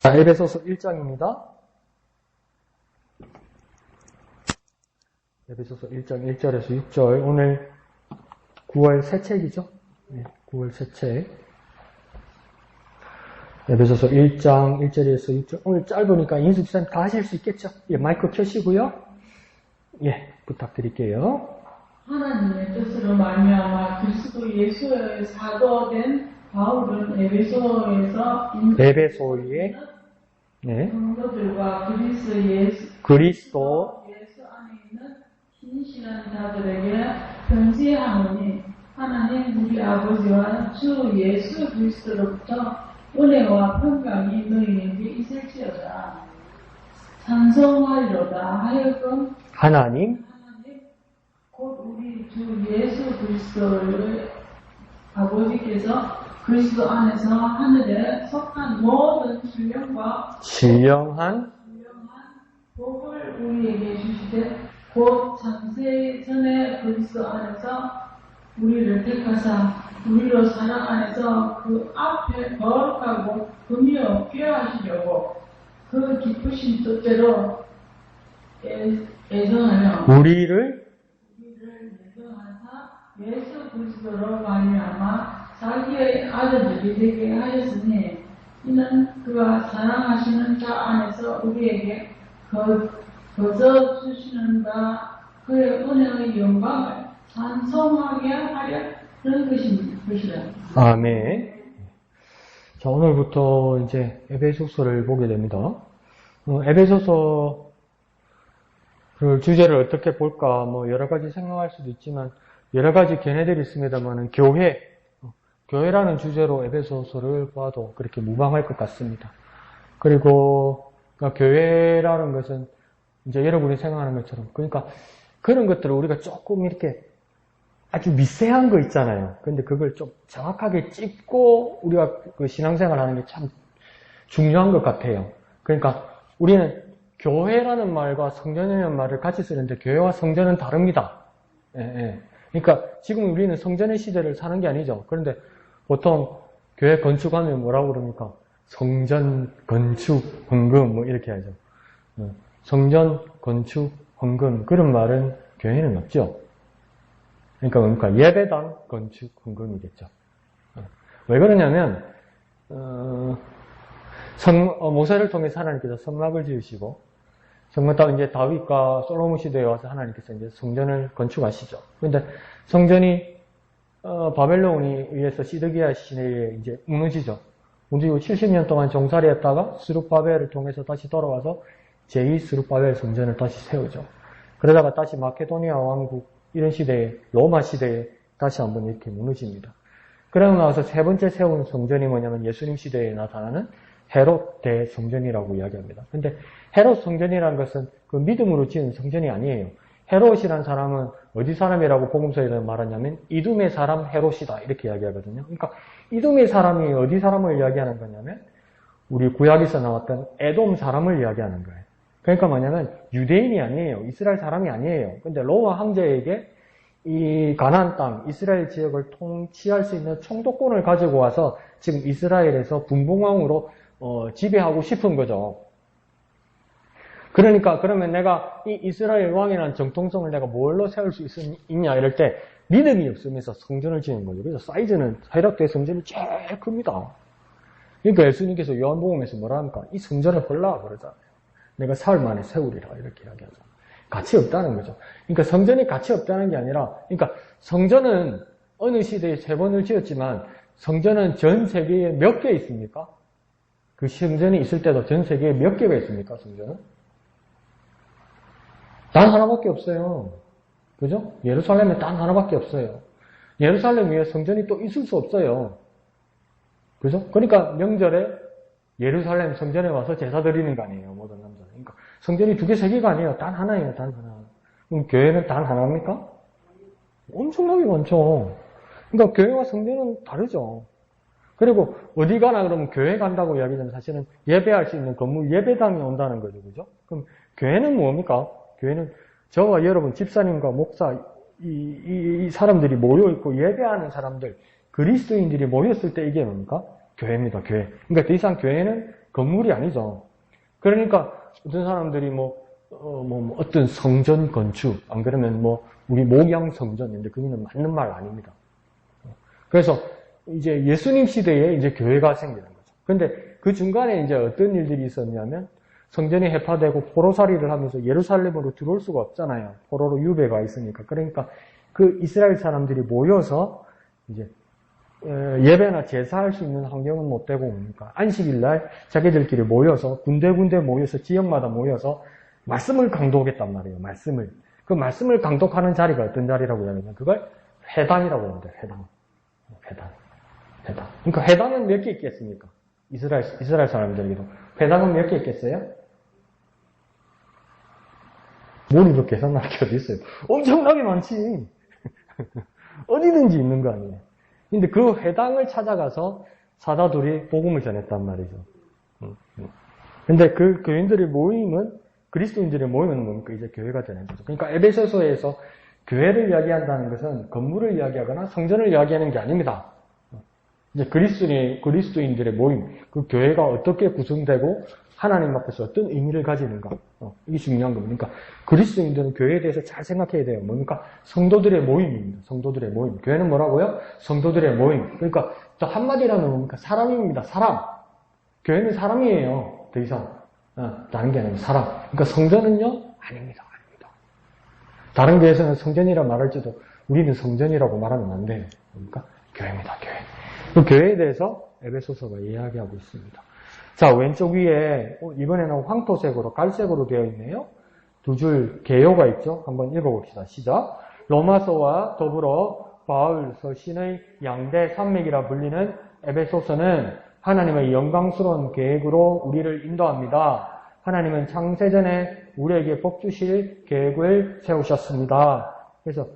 자, 에베소서 1장입니다. 에베소서 1장 1절에서 6절. 오늘 9월 새 책이죠? 네, 9월 새 책. 에베소서 1장 1절에서 6절. 오늘 짧으니까 인숙쌤 다 하실 수 있겠죠? 예, 마이크 켜시고요. 예, 부탁드릴게요. 하나님의 뜻으로 말미암아 그리스도 예수의 사도된 바울은 에베소의 네. 성도들과 그리스도 예수 안에 있는 신실한 자들에게 편지하노니 하나님 우리 아버지와 주 예수 그리스도로부터 은혜와 평강이 너희에게 있을지어다. 찬송하리로다 하여금 하나님 곧 우리 주 예수 그리스도를 아버지께서 그리스도 안에서 하늘에 속한 모든 신령한 복을 우리에게 주시되 곧 창세 전에 그리스도 안에서 우리를 택하사 우리로 사랑 안에서 그 앞에 거룩하고 금이 없게 하시려고 그 기쁘신 뜻대로 애정하여 우리를 예정하사 예수 그리스도로 말미암아 자기의 아들들이 되게 하였으니 이는 그가 사랑하시는 자 안에서 우리에게 거저 주시는 바 그의 은혜의 영광을 찬송하게 하려는 것이라. 아멘. 자, 오늘부터 이제 에베소서를 보게 됩니다. 에베소서를 주제를 어떻게 볼까, 여러 가지 생각할 수도 있지만, 여러 가지 견해들이 있습니다만은, 교회라는 주제로 에베소서를 봐도 그렇게 무방할 것 같습니다. 그리고, 그러니까 교회라는 것은, 이제 여러분이 생각하는 것처럼, 그러니까 그런 것들을 우리가 조금 이렇게 아주 미세한 거 있잖아요. 근데 그걸 좀 정확하게 찝고 우리가 그 신앙생활 하는 게 참 중요한 것 같아요. 그러니까 우리는 교회라는 말과 성전이라는 말을 같이 쓰는데 교회와 성전은 다릅니다. 예. 그러니까 지금 우리는 성전의 시대를 사는 게 아니죠. 그런데 보통 교회 건축하면 뭐라고 그럽니까? 성전, 건축, 헌금 이렇게 하죠. 성전, 건축, 헌금 그런 말은 교회는 없죠. 그러니까 예배당, 건축, 헌금이겠죠. 왜 그러냐면 모세를 통해서 하나님께서 성막을 지으시고 성막당 이제 다윗과 솔로몬 시대에 와서 하나님께서 이제 성전을 건축하시죠. 그런데 성전이 바벨론에 의해서 시드기야 시대에 이제 무너지죠. 무너지고 70년 동안 종살이했다가 스룹바벨을 통해서 다시 돌아와서 제2 스룹바벨 성전을 다시 세우죠. 그러다가 다시 마케도니아 왕국 이런 시대에 로마 시대에 다시 한번 이렇게 무너집니다. 그러고 나서 세 번째 세운 성전이 뭐냐면 예수님 시대에 나타나는 헤롯 대성전이라고 이야기합니다. 근데 헤롯 성전이라는 것은 그 믿음으로 지은 성전이 아니에요. 헤롯이란 사람은 어디 사람이라고 복음서에서 말하냐면 이둠의 사람 헤롯이다 이렇게 이야기하거든요. 그러니까 이둠의 사람이 어디 사람을 이야기하는 거냐면 우리 구약에서 나왔던 에돔 사람을 이야기하는 거예요. 그러니까 뭐냐면 유대인이 아니에요. 이스라엘 사람이 아니에요. 근데 로마 황제에게 이 가나안 땅, 이스라엘 지역을 통치할 수 있는 총독권을 가지고 와서 지금 이스라엘에서 분봉왕으로 지배하고 싶은 거죠. 그러니까 그러면 내가 이 이스라엘 왕이라는 정통성을 내가 뭘로 세울 수 있냐 이럴 때 믿음이 없으면서 성전을 지은 거죠. 그래서 사이즈는 헤롯 대성전이 제일 큽니다. 그러니까 예수님께서 요한복음에서 뭐라 합니까? 이 성전을 헐라 그러잖아요. 내가 사흘 만에 세우리라 이렇게 이야기하죠. 가치 없다는 거죠. 그러니까 성전이 가치 없다는 게 아니라 그러니까 성전은 어느 시대에 3번을 지었지만 성전은 전 세계에 몇 개 있습니까? 그 성전이 있을 때도 전 세계에 몇 개가 있습니까? 성전은? 단 하나밖에 없어요. 그죠? 예루살렘에 단 하나밖에 없어요. 예루살렘 위에 성전이 또 있을 수 없어요. 그죠? 그러니까 명절에 예루살렘 성전에 와서 제사 드리는 거 아니에요, 모든 남자는. 그러니까 성전이 2개, 3개가 아니에요. 단 하나예요, 단 하나. 그럼 교회는 단 하나입니까? 엄청나게 많죠. 그러니까 교회와 성전은 다르죠. 그리고 어디 가나 그러면 교회 간다고 이야기하면 사실은 예배할 수 있는 건물 예배당이 온다는 거죠, 그죠? 그럼 교회는 뭡니까? 교회는 저와 여러분 집사님과 목사 이 사람들이 모여 있고 예배하는 사람들, 그리스도인들이 모였을 때 이게 뭡니까? 교회입니다, 교회. 그러니까 더 이상 교회는 건물이 아니죠. 그러니까 어떤 사람들이 어떤 성전 건축, 안 그러면 우리 목양 성전인데 그거는 맞는 말 아닙니다. 그래서 이제 예수님 시대에 이제 교회가 생기는 거죠. 근데 그 중간에 이제 어떤 일들이 있었냐면 성전이 해파되고 포로살이를 하면서 예루살렘으로 들어올 수가 없잖아요. 포로로 유배가 있으니까. 그러니까 그 이스라엘 사람들이 모여서 이제 예배나 제사할 수 있는 환경은 못 되고 오니까 안식일날 자기들끼리 모여서 군데군데 모여서 지역마다 모여서 말씀을 강독했단 말이에요. 그 말씀을 강독하는 자리가 어떤 자리라고 하냐면 그걸 회당이라고 합니다. 회당. 그러니까 회당은 몇 개 있겠습니까? 이스라엘 사람들에게도 회당은 몇 개 있겠어요? 머리로 계산할 게 어디 있어요? 엄청나게 많지. 어디든지 있는 거 아니에요. 근데 그 회당을 찾아가서 사도들이 복음을 전했단 말이죠. 근데 그 교인들의 모임은, 그리스도인들의 모임은 뭡니까? 이제 교회가 되는 거죠. 그러니까 에베소서에서 교회를 이야기한다는 것은 건물을 이야기하거나 성전을 이야기하는 게 아닙니다. 이제 그리스도인들의 모임, 그 교회가 어떻게 구성되고 하나님 앞에서 어떤 의미를 가지는가, 이게 중요한 겁니다. 그러니까 그리스도인들은 교회에 대해서 잘 생각해야 돼요. 뭡니까? 성도들의 모임입니다. 성도들의 모임. 교회는 뭐라고요? 성도들의 모임. 그러니까 또 한마디라면 뭡니까? 사람입니다. 사람. 교회는 사람이에요. 더 이상 다른 게 아니고 사람. 그러니까 성전은요? 아닙니다. 다른 교회에서는 성전이라 말할지도 우리는 성전이라고 말하면 안 돼요. 그러니까 교회입니다. 교회. 그 교회에 대해서 에베소서가 이야기하고 있습니다. 자, 왼쪽 위에 이번에는 황토색으로 갈색으로 되어 있네요. 두 줄 개요가 있죠. 한번 읽어봅시다. 시작. 로마서와 더불어 바울 서신의 양대 산맥이라 불리는 에베소서는 하나님의 영광스러운 계획으로 우리를 인도합니다. 하나님은 창세전에 우리에게 복 주실 계획을 세우셨습니다. 그래서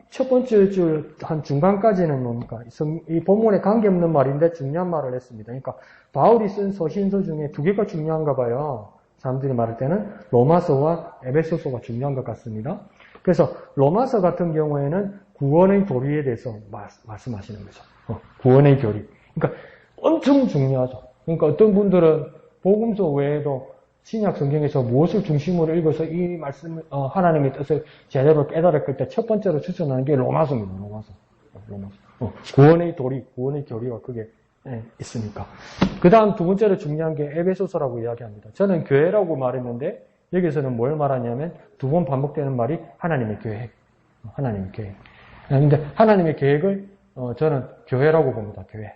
첫 번째 줄 한 중간까지는 뭡니까? 이 본문에 관계없는 말인데 중요한 말을 했습니다. 그러니까 바울이 쓴 서신서 중에 두 개가 중요한가 봐요. 사람들이 말할 때는 로마서와 에베소서가 중요한 것 같습니다. 그래서 로마서 같은 경우에는 구원의 교리에 대해서 말씀하시는 거죠. 구원의 교리. 그러니까 엄청 중요하죠. 그러니까 어떤 분들은 복음서 외에도 신약 성경에서 무엇을 중심으로 읽어서 이 말씀을, 하나님의 뜻을 제대로 깨달았을 때 첫 번째로 추천하는 게 로마서입니다. 로마서. 구원의 도리, 구원의 교리가 그게 있으니까. 그 다음 두 번째로 중요한 게 에베소서라고 이야기합니다. 저는 교회라고 말했는데 여기서는 뭘 말하냐면 두 번 반복되는 말이 하나님의 계획. 하나님의 계획. 근데 하나님의 계획을 저는 교회라고 봅니다. 교회.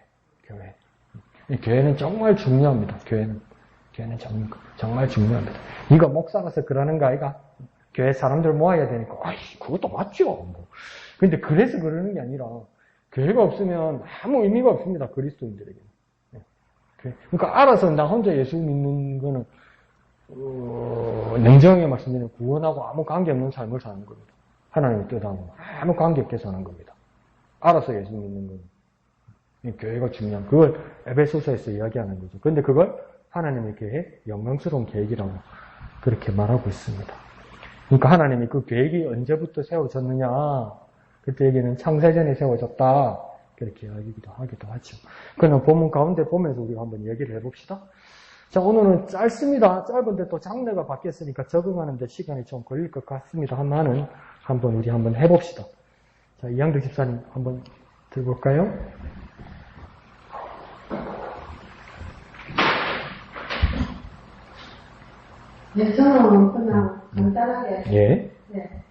교회는 정말 중요합니다. 교회는 정말 중요합니다. 네가 목사라서 그러는 거 아이가? 교회 사람들 모아야 되니까. 그것도 맞죠. 근데 그래서 그러는 게 아니라 교회가 없으면 아무 의미가 없습니다. 그리스도인들에게. 그러니까 알아서 나 혼자 예수 믿는 거는 냉정하게 말씀드리면 구원하고 아무 관계없는 삶을 사는 겁니다. 하나님의 뜻하고 아무 관계없게 사는 겁니다. 알아서 예수 믿는 거는. 교회가 중요한, 그걸 에베소서에서 이야기하는 거죠. 근데 그걸 하나님의 계획, 영광스러운 계획이라고 그렇게 말하고 있습니다. 그러니까 하나님이 그 계획이 언제부터 세워졌느냐, 그때 얘기는 창세전에 세워졌다, 그렇게 이야기하기도 하죠. 그러나 본문 가운데 보면서 우리가 한번 얘기를 해봅시다. 자, 오늘은 짧습니다. 짧은데 또 장르가 바뀌었으니까 적응하는데 시간이 좀 걸릴 것 같습니다만은 우리 한번 해봅시다. 자, 이양득 집사님 한번 들어볼까요? 네, 저는 그냥 간단하게. 예. 네.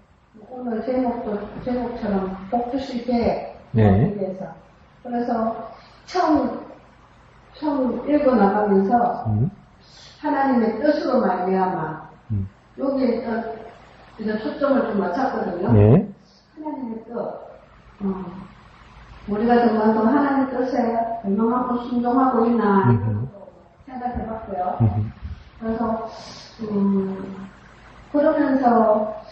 오늘 제목처럼 복주실 계획. 네. 위해서. 그래서 처음 읽어나가면서 하나님의 뜻으로 말미암아 여기에 이제 초점을 좀 맞췄거든요. 네. 하나님의 뜻. 우리가 정말 그 하나님의 뜻에 분명하고 순종하고 있나 생각해봤고요. 그래서 그러면서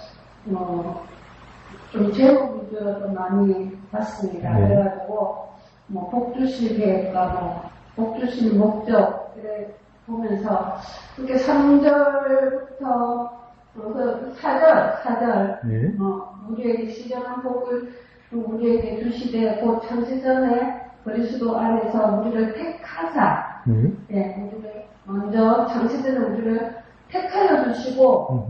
좀 제목 위주로 좀 많이 봤습니다. 그래가지고 복 주실 계획과 복 주실 목적 이래 보면서 그렇게 3절부터 그 4절 우리에게 시전한 복을 우리에게 주시되 곧 창세전에 그리스도 안에서 우리를 택하사 우리를 먼저 장시대는 우리를 택하여 주시고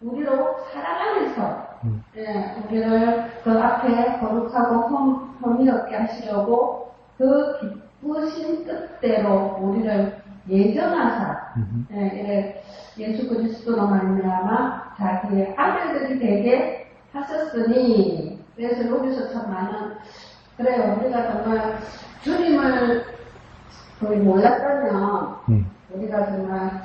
우리로 살아가면서 예, 우리를 그 앞에 거룩하고 흠이 없게 하시려고 그 기쁘신 뜻대로 우리를 예정하사 예, 예수 그리스도로 말미암아 자기의 아들들이 되게 하셨으니 그래서 여기서 참 많은 그래요. 우리가 정말 주님을 거의 몰랐다면 우리가 정말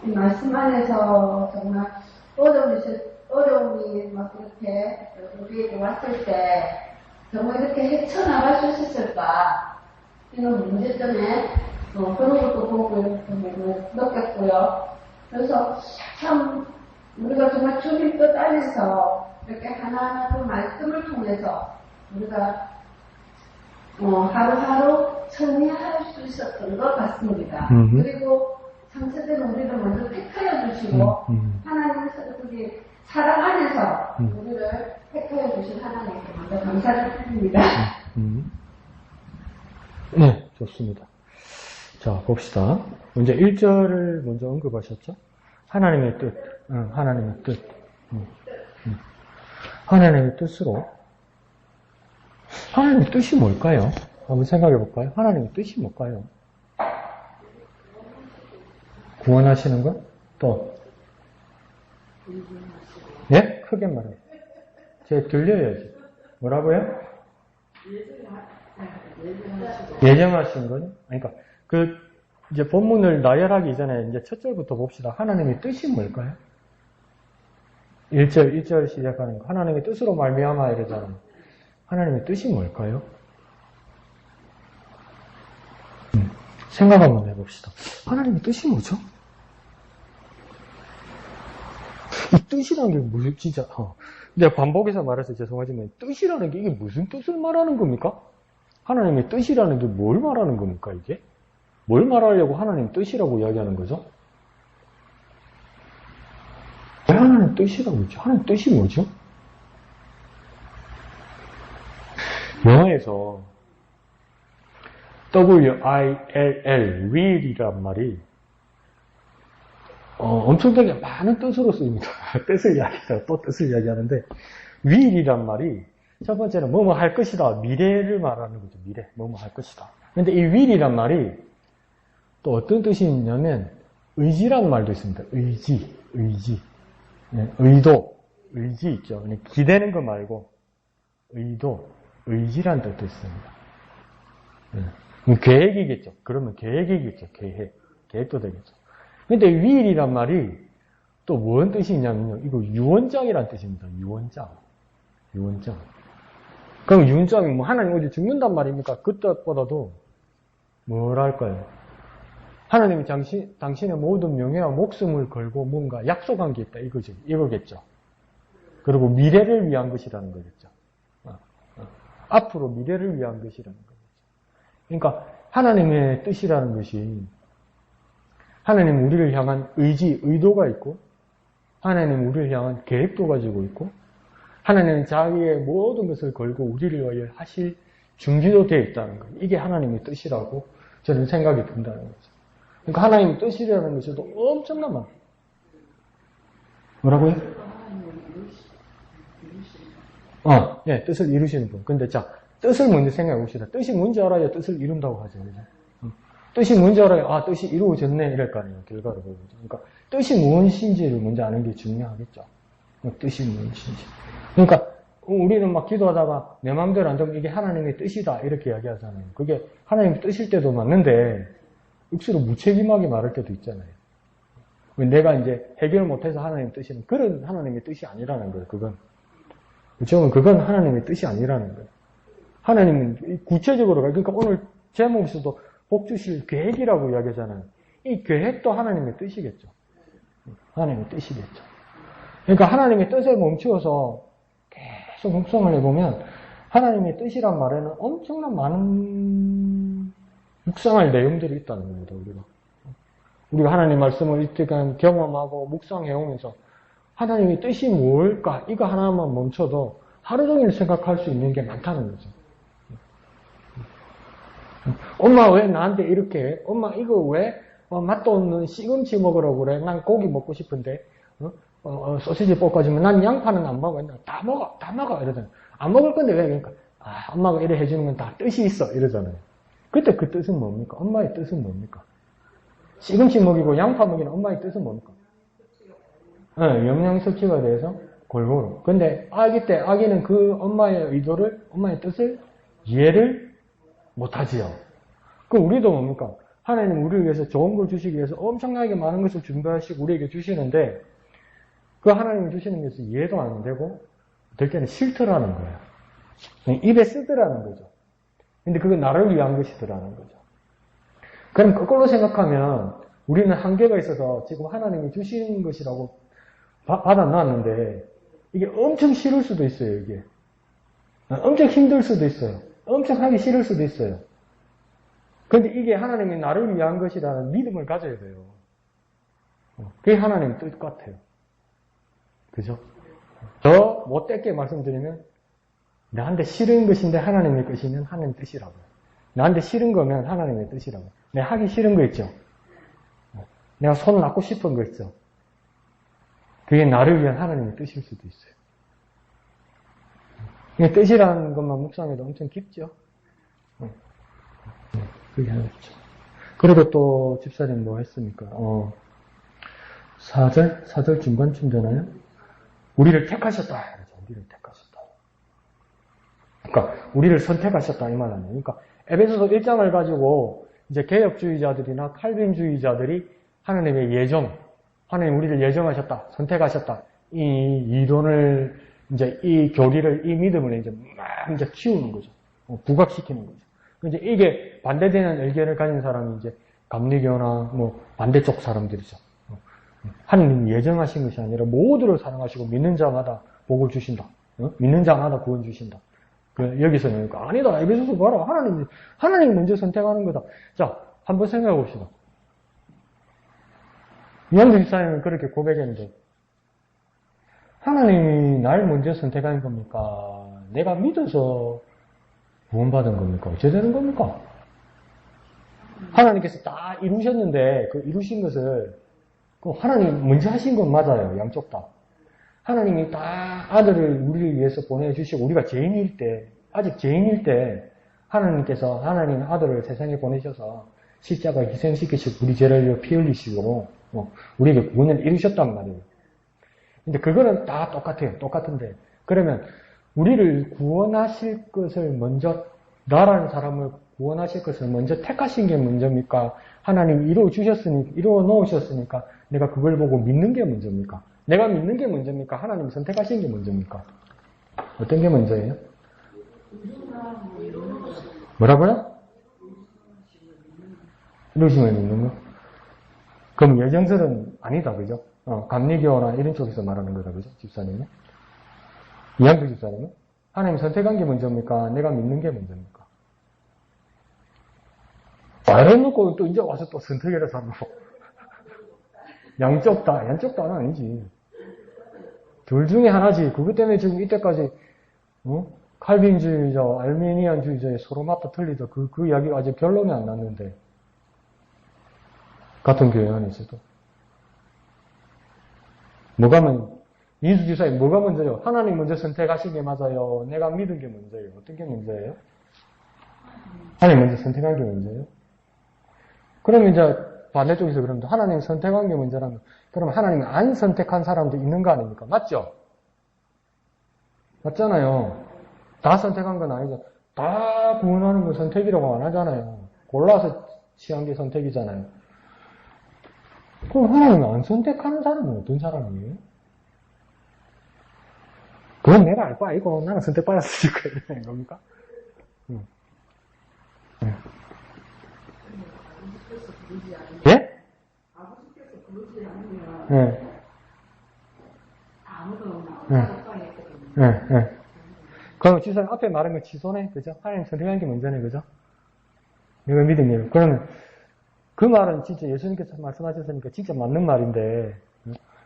이 말씀 안에서 정말 어려움이 막 이렇게 우리에게 왔을 때 정말 이렇게 헤쳐나갈 수 있었을까 이런 문제점에 그런 것도 보고 느꼈고요. 그래서 참 우리가 정말 주님 뜻 안에서 이렇게 하나하나 그 말씀을 통해서 우리가 하루하루 정리할 수 있었던 것 같습니다. 그리고 창세된 우리를 먼저 택하여 주시고 하나님께서 그게 사랑 안에서 우리를 택하여 주신 하나님께 먼저 감사를 드립니다. 네, 좋습니다. 자, 봅시다. 먼저 1절을 먼저 언급하셨죠? 하나님의 뜻, 하나님의 뜻. 하나님의 뜻으로. 하나님의 뜻이 뭘까요? 한번 생각해 볼까요? 하나님의 뜻이 뭘까요? 구원하시는 것? 또? 예? 크게 말해요. 제가 들려야지. 뭐라고요? 예정하신 거요? 그러니까, 이제 본문을 나열하기 전에 이제 첫 절부터 봅시다. 하나님의 뜻이 뭘까요? 1절 시작하는 거. 하나님의 뜻으로 말미암아 이러잖아요. 하나님의 뜻이 뭘까요? 생각 한번 해봅시다. 하나님의 뜻이 뭐죠? 이 뜻이라는 게 무슨, 진짜, 내가 반복해서 말해서 죄송하지만, 뜻이라는 게 이게 무슨 뜻을 말하는 겁니까? 하나님의 뜻이라는 게 뭘 말하는 겁니까, 이게? 뭘 말하려고 하나님 뜻이라고 이야기하는 거죠? 왜 하나님 뜻이라고 했죠? 하나님 뜻이 뭐죠? 영어에서 WILL, will이란 말이 엄청나게 많은 뜻으로 쓰입니다. 뜻을 이야기해요. 또 뜻을 이야기하는데 will이란 말이 첫 번째는 뭐뭐 할 것이다. 미래를 말하는 거죠. 미래. 뭐뭐 할 것이다. 근데 이 will이란 말이 또 어떤 뜻이 있냐면 의지라는 말도 있습니다. 의지. 네, 의도, 의지 있죠. 기대는 거 말고 의도, 의지라는 뜻도 있습니다. 네. 계획이겠죠. 그러면 계획이겠죠. 계획도 되겠죠. 근데 will이란 말이 또 뭔 뜻이 있냐면요. 이거 유언장이란 뜻입니다. 유언장. 그럼 유언장이 뭐 하나님 어디 죽는단 말입니까? 그 뜻보다도 뭐랄까요? 하나님이 당신의 모든 명예와 목숨을 걸고 뭔가 약속한 게 있다. 이거겠죠. 그리고 미래를 위한 것이라는 거겠죠. 앞으로 미래를 위한 것이라는 거겠죠. 그러니까 하나님의 뜻이라는 것이 하나님 우리를 향한 의지, 의도가 있고 하나님 우리를 향한 계획도 가지고 있고 하나님은 자기의 모든 것을 걸고 우리를 위하여 하실 준비도 되어 있다는 거예요. 이게 하나님의 뜻이라고 저는 생각이 든다는 거죠. 그러니까 하나님의 뜻이라는 것에도 엄청난 많아요. 뭐라고요? 예, 뜻을 이루시는 분. 근데 자, 뜻을 먼저 생각해 봅시다. 뜻이 뭔지 알아야 뜻을 이룬다고 하죠. 그죠? 뜻이 뭔지 알아야, 뜻이 이루어졌네, 이럴 거 아니에요. 결과를 보고. 그러니까 뜻이 무엇인지를 먼저 아는 게 중요하겠죠. 뜻이 무엇인지. 그러니까 우리는 막 기도하다가 내 마음대로 안 되면 이게 하나님의 뜻이다, 이렇게 이야기하잖아요. 그게 하나님의 뜻일 때도 맞는데, 억수로 무책임하게 말할 때도 있잖아요. 내가 이제 해결 못해서 하나님의 뜻이는 그런 하나님의 뜻이 아니라는 거예요, 그건. 그렇죠? 그건 하나님의 뜻이 아니라는 거예요. 하나님은 구체적으로, 그러니까 오늘 제목에서도 복 주실 계획이라고 이야기하잖아요. 이 계획도 하나님의 뜻이겠죠. 하나님의 뜻이겠죠. 그러니까 하나님의 뜻에 멈추어서 계속 묵상을 해보면 하나님의 뜻이란 말에는 엄청난 많은 묵상할 내용들이 있다는 겁니다, 우리가 하나님 말씀을 이때간 경험하고 묵상해오면서 하나님의 뜻이 뭘까? 이거 하나만 멈춰도 하루 종일 생각할 수 있는 게 많다는 거죠. 엄마 왜 나한테 이렇게 해? 엄마 이거 왜 맛도 없는 시금치 먹으라고 그래. 난 고기 먹고 싶은데, 소시지 볶아주면 난 양파는 안 먹어. 다 먹어. 이러잖아. 안 먹을 건데 왜? 그러니까, 엄마가 이래 해주는 건 다 뜻이 있어. 이러잖아요. 그때 그 뜻은 뭡니까? 엄마의 뜻은 뭡니까? 시금치 먹이고 양파 먹이는 엄마의 뜻은 뭡니까? 영양 섭취가 돼서 골고루. 근데 아기는 그 엄마의 의도를, 엄마의 뜻을 이해를 못하지요. 그럼 우리도 뭡니까? 하나님 우리를 위해서 좋은 걸 주시기 위해서 엄청나게 많은 것을 준비하시고 우리에게 주시는데 그 하나님이 주시는 것을 이해도 안 되고 될 때는 싫더라는 거예요. 입에 쓰더라는 거죠. 근데 그건 나를 위한 것이더라는 거죠. 그럼 거꾸로 생각하면 우리는 한계가 있어서 지금 하나님이 주시는 것이라고 받아놨는데 이게 엄청 싫을 수도 있어요. 이게 엄청 힘들 수도 있어요. 엄청 하기 싫을 수도 있어요. 그런데 이게 하나님이 나를 위한 것이라는 믿음을 가져야 돼요. 그게 하나님 뜻 같아요. 그죠? 더 못되게 말씀드리면 나한테 싫은 것인데 하나님의 뜻이면 하나님 뜻이라고요. 나한테 싫은 거면 하나님의 뜻이라고요. 내가 하기 싫은 거 있죠? 내가 손 놨고 싶은 거 있죠? 그게 나를 위한 하나님의 뜻일 수도 있어요. 이게 뜻이라는 것만 묵상해도 엄청 깊죠? 그게 하나죠. 그리고 또 집사님 뭐 했습니까? 4절 중간쯤 되나요? 우리를 택하셨다. 우리를 택하셨다. 그러니까 우리를 선택하셨다 이 말 아니에요. 그러니까 에베소서 1장을 가지고 이제 개혁주의자들이나 칼빈주의자들이 하나님의 예정, 하나님 우리를 예정하셨다, 선택하셨다. 이 이론을 이제 이 교리를 이 믿음을 이제 키우는 거죠. 부각시키는 거죠. 이제 이게 반대되는 의견을 가진 사람이 이제 감리교나 뭐 반대쪽 사람들이죠. 하나님이 예정하신 것이 아니라 모두를 사랑하시고 믿는 자마다 복을 주신다. 믿는 자마다 구원 주신다. 여기서는 아니다. 에베소서 봐라. 하나님이 먼저 선택하는 거다. 자, 한번 생각해 봅시다. 이한주 집사님은 그렇게 고백했는데 하나님이 날 먼저 선택한 겁니까? 내가 믿어서 구원받은 겁니까? 어째 되는 겁니까? 하나님께서 다 이루셨는데 그 이루신 것을 하나님 먼저 하신 건 맞아요. 양쪽 다. 하나님이 다 아들을 우리를 위해서 보내주시고 우리가 아직 죄인일 때 하나님께서 하나님 아들을 세상에 보내셔서 십자가 희생시키시고 우리 죄를 피 흘리시고 우리에게 구원을 이루셨단 말이에요. 근데 그거는 다 똑같아요. 똑같은데 그러면 우리를 구원하실 것을 먼저 나라는 사람을 구원하실 것을 먼저 택하신 게 먼저입니까? 하나님 이루어 놓으셨으니까 내가 그걸 보고 믿는 게 먼저입니까? 내가 믿는 게 먼저입니까? 하나님이 선택하신 게 먼저입니까? 어떤 게 먼저예요? 뭐라고요? 이루심을 믿는 거? 그럼 예정설은 아니다, 그죠? 감리교나 이런 쪽에서 말하는 거다, 그죠? 집사님은? 이한규 집사님은? 하나님 선택한 게 먼저입니까? 내가 믿는 게 먼저입니까? 말해놓고 또 이제 와서 또 선택해라 사는 거. 양쪽 다는 아니지. 둘 중에 하나지. 그것 때문에 지금 이때까지, 칼빈주의자, 알메니안주의자의 서로 맞다 틀리다. 그 이야기가 아직 결론이 안 났는데. 같은 교회 안에서도. 이인수 집사님, 뭐가 먼저요? 하나님 먼저 선택하신 게 맞아요? 내가 믿은 게 먼저예요? 어떤 게 먼저예요? 하나님 먼저 선택한 게 먼저예요? 그럼 이제 반대쪽에서 그러면 하나님 선택한 게 먼저라면 그럼 하나님이 안 선택한 사람도 있는 거 아닙니까? 맞죠? 맞잖아요. 다 선택한 건 아니죠. 다 구원하는 건 선택이라고 안 하잖아요. 골라서 취한 게 선택이잖아요. 그럼 하나님이 안 선택하는 사람은 어떤 사람이에요? 그건 내가 알 거 아니고 나는 선택받았으니까 이러는 겁니까? 예? 아버지께서 부르지 않으면 예. 아무도 예. 그럼 지사님 앞에 말한 거 취소네, 그죠? 하나님 선택한 게 먼저네, 그죠? 이거 믿음이에요. 그러면 그 말은 진짜 예수님께서 말씀하셨으니까 진짜 맞는 말인데,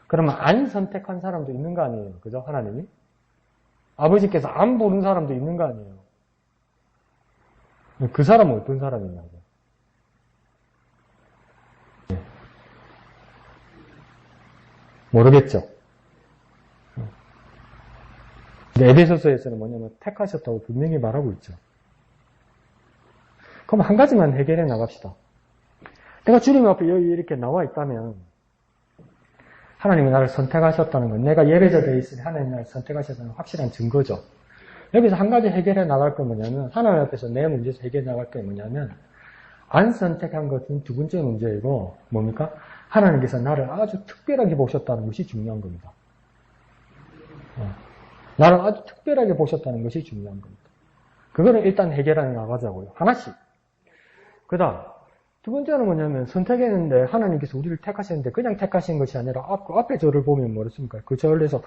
그러면 안 선택한 사람도 있는 거 아니에요, 그죠? 하나님이? 아버지께서 안 부른 사람도 있는 거 아니에요? 그 사람은 어떤 사람이냐고. 모르겠죠. 근데 에베소서에서는 뭐냐면 택하셨다고 분명히 말하고 있죠. 그럼 한 가지만 해결해 나갑시다. 내가 주님 앞에 여기 이렇게 나와 있다면 하나님이 나를 선택하셨다는 건 내가 예배자 되어 있으니 하나님이 나를 선택하셨다는 확실한 증거죠. 여기서 한 가지 해결해 나갈 건 뭐냐면 하나님 앞에서 내 문제에서 해결해 나갈 게 뭐냐면 안 선택한 것은 두 번째 문제이고 뭡니까? 하나님께서 나를 아주 특별하게 보셨다는 것이 중요한 겁니다. 나를 아주 특별하게 보셨다는 것이 중요한 겁니다. 그거는 일단 해결해 나가자고요. 하나씩. 그 다음 두 번째는 뭐냐면 선택했는데 하나님께서 우리를 택하셨는데 그냥 택하신 것이 아니라 그 앞에 절을 보면 뭐랬습니까? 그 절에서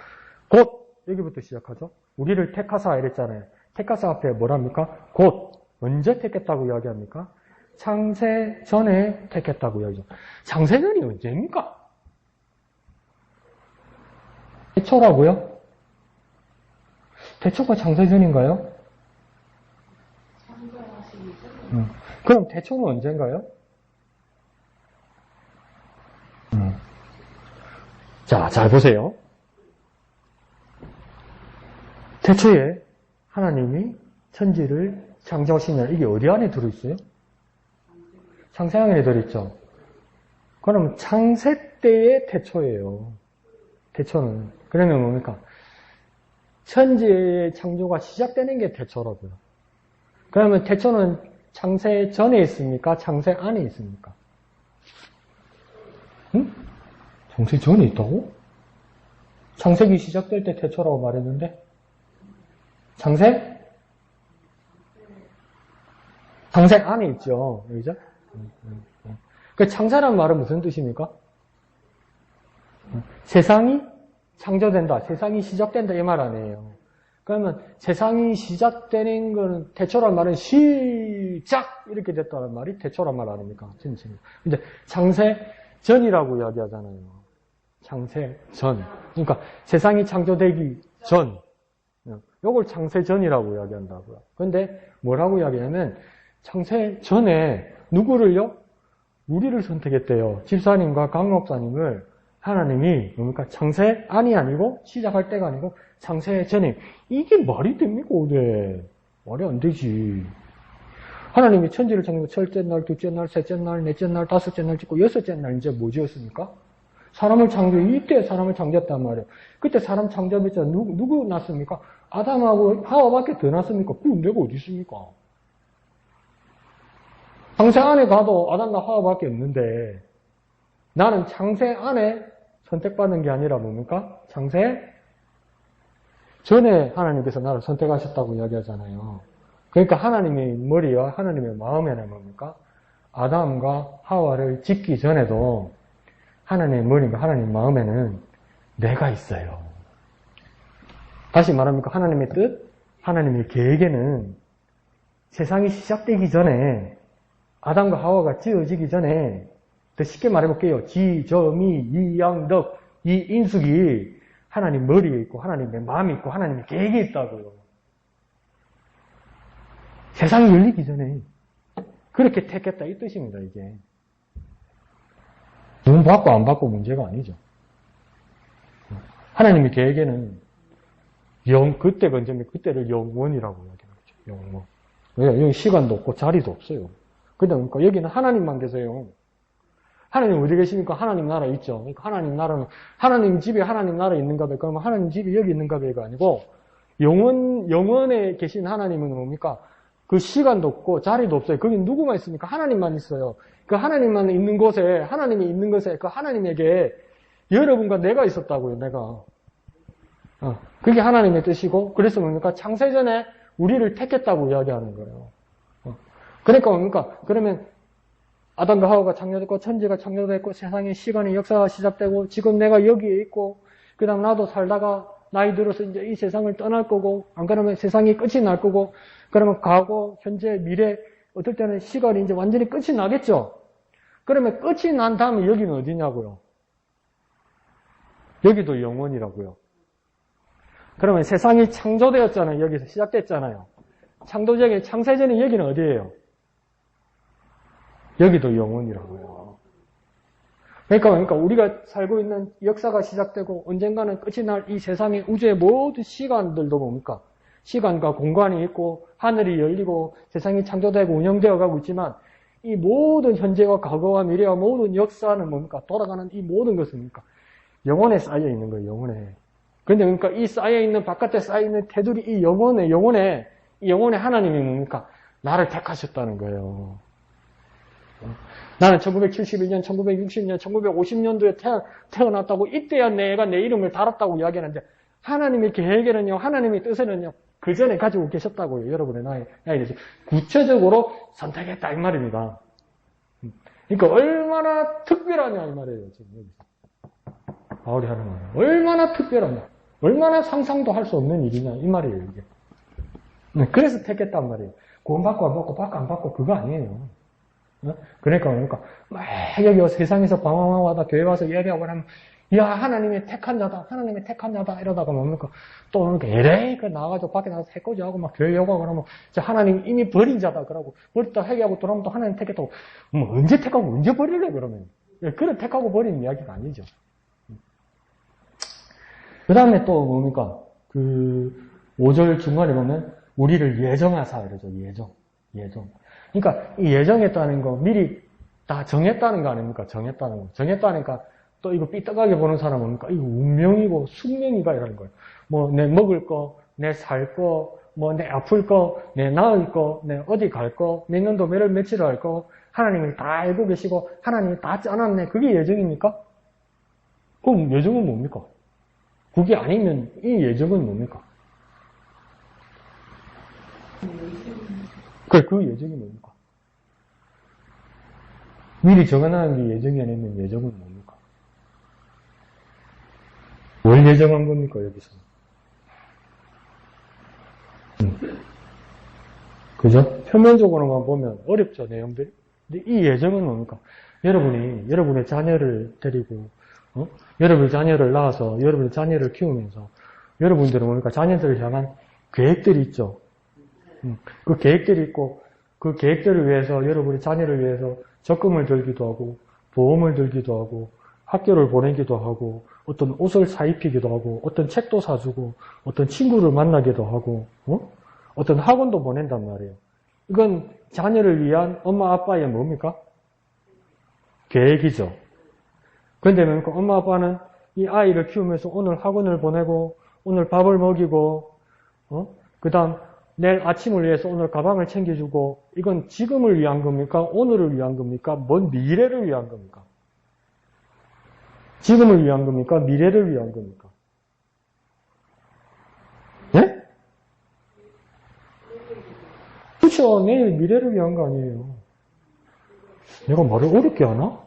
곧 여기부터 시작하죠. 우리를 택하사 이랬잖아요. 택하사 앞에 뭐랍니까? 곧 언제 택했다고 이야기합니까? 창세 전에 택했다고 이야기죠. 창세 전이 언제입니까? 태초라고요? 태초가 창세 전인가요? 그럼 태초는 언젠가요? 자, 잘 보세요. 태초에 하나님이 천지를 창조하신 날, 이게 어디 안에 들어있어요? 창세 안에 들어있죠. 그럼 창세 때의 태초예요. 태초는. 그러면 뭡니까? 천지의 창조가 시작되는 게 태초라고요. 그러면 태초는 창세 전에 있습니까? 창세 안에 있습니까? 응? 창세 전에 있다고? 창세기 시작될 때 태초라고 말했는데? 창세 안에 있죠. 그죠? 그 창세란 말은 무슨 뜻입니까? 세상이 창조된다. 세상이 시작된다. 이 말 아니에요. 그러면 세상이 시작되는 거는 태초란 말은 시작! 이렇게 됐다는 말이 태초란 말 아닙니까? 근데 창세 전이라고 이야기하잖아요. 창세 전. 그러니까 세상이 창조되기 전. 요걸 창세 전이라고 이야기한다고요. 그런데 뭐라고 이야기하냐면 창세 전에 누구를요? 우리를 선택했대요. 집사님과 강목사님을 하나님이 뭡니까? 창세 안이 아니고 시작할 때가 아니고 창세 전에. 이게 말이 됩니까? 왜? 말이 안 되지. 하나님이 천지를 창조 첫째 날, 둘째 날, 셋째 날, 넷째 날, 다섯째 날 짓고 여섯째 날 이제 뭐 지었습니까? 사람을 창조, 이때 사람을 창조했단 말이에요. 그때 사람 창조했죠. 누구 낳습니까? 아담하고 하와밖에 더 낳습니까? 그럼 내가 어디 있습니까? 창세 안에 가도 아담과 하와밖에 없는데 나는 창세 안에 선택받는 게 아니라 뭡니까? 창세 전에 하나님께서 나를 선택하셨다고 이야기하잖아요. 그러니까 하나님의 머리와 하나님의 마음에는 뭡니까? 아담과 하와를 짓기 전에도 하나님의 머리와 하나님의 마음에는 내가 있어요. 다시 말합니까? 하나님의 뜻, 하나님의 계획에는 세상이 시작되기 전에 아담과 하와가 지어지기 전에 더 쉽게 말해볼게요. 지, 저, 미, 이, 양, 덕, 이 인숙이 하나님 머리에 있고 하나님의 마음이 있고 하나님의 계획이 있다고요. 세상이 열리기 전에 그렇게 택했다 이 뜻입니다. 이게 돈 받고 안 받고 문제가 아니죠. 하나님의 계획에는 그때가 언제입니까? 그때를 영원이라고 이야기하죠. 영원. 왜? 여기 시간도 없고 자리도 없어요. 그러니까 여기는 하나님만 계세요. 하나님 어디 계십니까? 하나님 나라 있죠. 그러니까 하나님 나라는 하나님 집에 하나님 나라 있는가 봐. 그러면 하나님 집이 여기 있는가 봐가 아니고 영원에 계신 하나님은 뭡니까? 그 시간도 없고 자리도 없어요. 거기 누구만 있습니까? 하나님만 있어요. 그 하나님만 있는 곳에 하나님이 있는 것에 그 하나님에게 여러분과 내가 있었다고요. 내가. 그게 하나님의 뜻이고 그래서 뭡니까? 창세전에 우리를 택했다고 이야기하는 거예요. 그러니까 뭡니까? 그러면 아담과 하와가 창조됐고 천지가 창조됐고 세상의 시간의 역사가 시작되고 지금 내가 여기에 있고 그 다음 나도 살다가 나이 들어서 이제 이 세상을 떠날 거고 안 그러면 세상이 끝이 날 거고 그러면 과거, 현재, 미래 어떨 때는 시간이 이제 완전히 끝이 나겠죠. 그러면 끝이 난 다음에 여기는 어디냐고요? 여기도 영원이라고요. 그러면 세상이 창조되었잖아요. 여기서 시작됐잖아요. 창조적인 창세전에 여기는 어디예요? 여기도 영원이라고요. 그러니까 우리가 살고 있는 역사가 시작되고 언젠가는 끝이 날 이 세상의 우주의 모든 시간들도 뭡니까? 시간과 공간이 있고 하늘이 열리고 세상이 창조되고 운영되어 가고 있지만 이 모든 현재와 과거와 미래와 모든 역사는 뭡니까? 돌아가는 이 모든 것은 뭡니까? 영혼에 쌓여 있는 거예요. 영혼에. 근데 그러니까 이 쌓여 있는 바깥에 쌓여 있는 테두리 이 영혼에 하나님이 뭡니까? 나를 택하셨다는 거예요. 나는 1971년, 1960년, 1950년도에 태어났다고 이때야 내가 내 이름을 달았다고 이야기하는데 하나님의 계획에는요, 하나님의 뜻에는요, 그 전에 가지고 계셨다고요. 여러분의 나이를 구체적으로 선택했다 이 말입니다. 그러니까 얼마나 특별하냐 이 말이에요. 지금 여기서 바울이 하는 말은 얼마나 특별하냐, 얼마나 상상도 할 수 없는 일이냐 이 말이에요. 이게. 그래서 택했단 말이에요. 구원받고 안 받고 받고 안 받고 그거 아니에요. 그러니까 막 여기 세상에서 방황하다 교회 와서 예배하고 하면 야 하나님의 택한 자다 하나님의 택한 자다 이러다가 뭡니까 또 이렇게 에레이 그 나가지고 밖에 나가서 해코지하고 막 교회 오고 그러면 하나님 이미 버린 자다 그러고 버렸다 회개하고 돌아오면 또 하나님 택했다고 뭐 언제 택하고 언제 버리래 그러면 그래 택하고 버린 이야기가 아니죠. 그 다음에 또 뭡니까 그 5절 중간에 보면 우리를 예정하사 그러죠. 예정. 그러니까 이 예정했다는 거 미리 다 정했다는 거 아닙니까? 정했다는 거. 정했다니까 또 이거 삐딱하게 보는 사람은 뭡니까? 이거 운명이고 숙명이가 이라는 거예요. 뭐 내 먹을 거, 내 살 거, 뭐 내 아플 거, 내 나을 거, 내 어디 갈 거, 몇 년도 며칠을 할 거 하나님이 다 알고 계시고 하나님이 다 짜놨네. 그게 예정입니까? 그럼 예정은 뭡니까? 그게 아니면 이 예정은 뭡니까? 그 예정이 뭡니까? 미리 정해놓은 게 예정이 아니면 예정은 뭡니까? 뭘 예정한 겁니까, 여기서? 그죠? 표면적으로만 보면 어렵죠, 내용들이. 근데 이 예정은 뭡니까? 여러분의 자녀를 데리고, 여러분의 자녀를 낳아서, 여러분의 자녀를 키우면서, 여러분들은 뭡니까? 자녀들을 향한 계획들이 있죠. 그 계획들이 있고 그 계획들을 위해서 여러분의 자녀를 위해서 적금을 들기도 하고 보험을 들기도 하고 학교를 보내기도 하고 어떤 옷을 사입히기도 하고 어떤 책도 사주고 어떤 친구를 만나기도 하고 어떤 학원도 보낸단 말이에요. 이건 자녀를 위한 엄마 아빠의 뭡니까? 계획이죠. 그런데 뭡니까? 엄마 아빠는 이 아이를 키우면서 오늘 학원을 보내고 오늘 밥을 먹이고 그 다음 내일 아침을 위해서 오늘 가방을 챙겨주고 이건 지금을 위한 겁니까? 오늘을 위한 겁니까? 먼 미래를 위한 겁니까? 지금을 위한 겁니까? 미래를 위한 겁니까? 네? 그렇죠. 내일 미래를 위한 거 아니에요. 내가 말을 어렵게 하나?